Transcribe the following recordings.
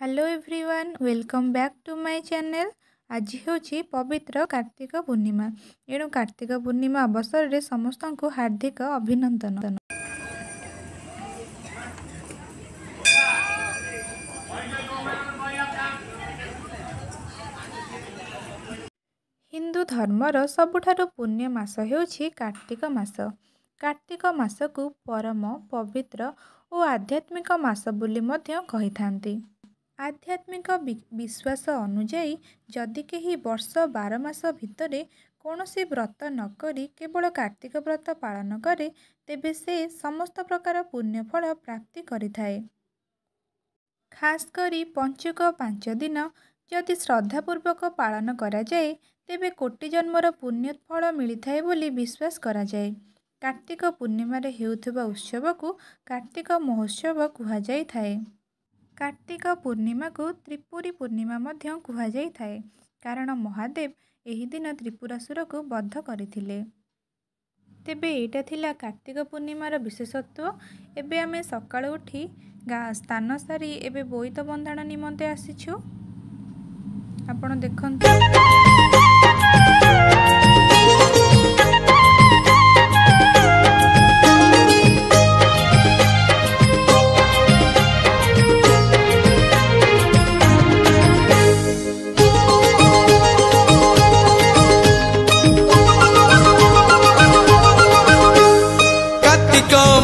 Hello everyone, welcome back to my channel. आज होची पवित्र कार्तिक पूर्णिमा। एणु कार्तिक पूर्णिमा अवसर में समस्त को हार्दिक अभिनंदन। हिंदू धर्मर सबुठारु पुण्य मास हेउछि कार्तिक मास। कार्तिक मास को परम पवित्र और आध्यात्मिक मास बोली मध्य कहिथांती। आध्यात्मिक विश्वास अनुजाई जदि केही वर्ष 12 मास भितरे कौनसी व्रत न करी केवल कार्तिक व्रत पालन करे तेबे से समस्त प्रकार पुण्य फल प्राप्ति करिथाए। खास करी पंचुक 5 दिन जदि श्रद्धापूर्वक पालन करा जाए तेबे कोटि जन्मर पुण्य फल मिलिथाए बोली विश्वास करा जाए। कार्तिक पूर्णिमा रे हेउथबा उत्सव को कार्तिक महोत्सव कुहा जाई थाए। कार्तिक पूर्णिमा को त्रिपुरी पूर्णिमा मध्य कुहा जाई थाए, कारण महादेव एही दिन त्रिपुरासुर को बद्ध करथिले। तेबे एटा थिला कार्तिक पूर्णिमार विशेषत्व। एबे आमे सकाळ उठी स्नान सारी एबे बोईत बंधाण निमंते आसीछु। आपण देखंतु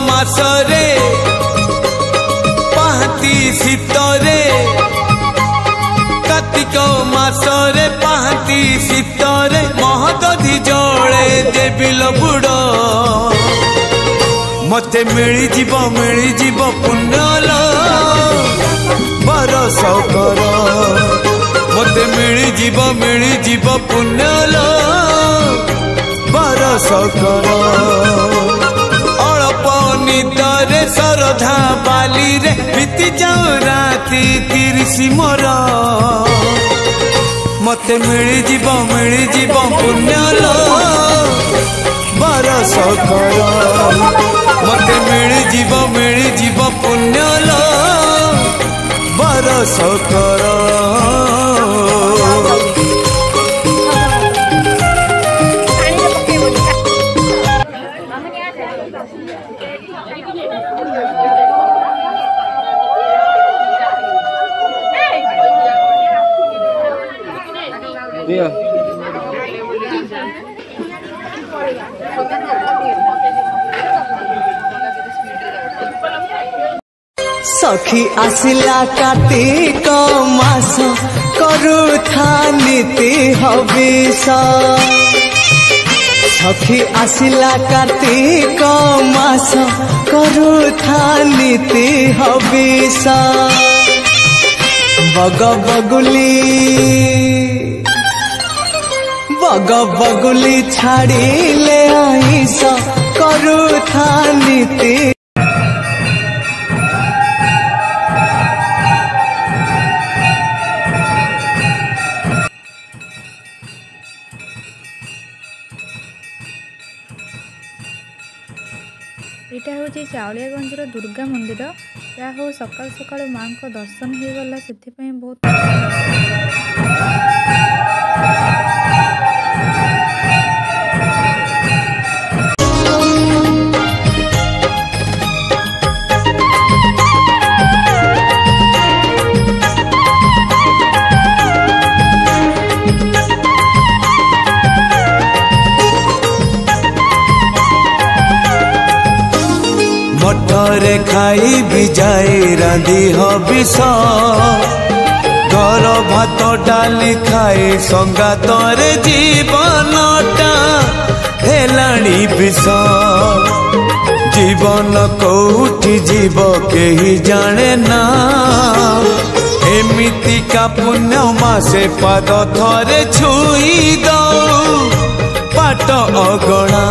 मासरे पाहती शीतरे, कार्तिक मासरे पाहती शीतरे महदधि जले देविल बुड़। मते मिली जीव पुण्यल बरस कर। मते मिली जीव पुण्यल बरस कर। निदरे सरधा बाली रे बीती जाऊ राती 30 मोर। मते मिली जीव पुण्यल बरस कर। मते मिली जीव पुण्यल बरस कर। सखी आसिला कार्तिक मास करुथा नीति हविष। सखी आसिला कार्तिक मास करुथा नीति हविष। बग बगुली छाड़िले आइस करुथा नीति। एटा होची चावलियागंजर दुर्गा मंदिर। या हो सकाल सकाल माँ को दर्शन हो गला, से बहुत मठरे खाई बिजाई रांधी हविष। घर भात डाली खाई संगातरे जीवनटा हेलाणी विष। जीवन कोठी जीव केही जाने ना। एमिति का पुण्य मासे पाद थरे छुई दऊ पाट अगणा।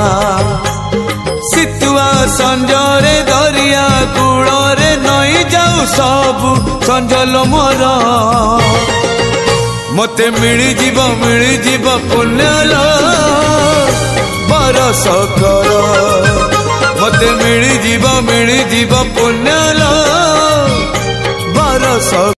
सितुआ संजरे दरिया कूଳରେ नई जाऊ सबु संजल मोर। मते मिली जीव पुण्यल बरस कर। मते मिली जीव पुण्यल बरस।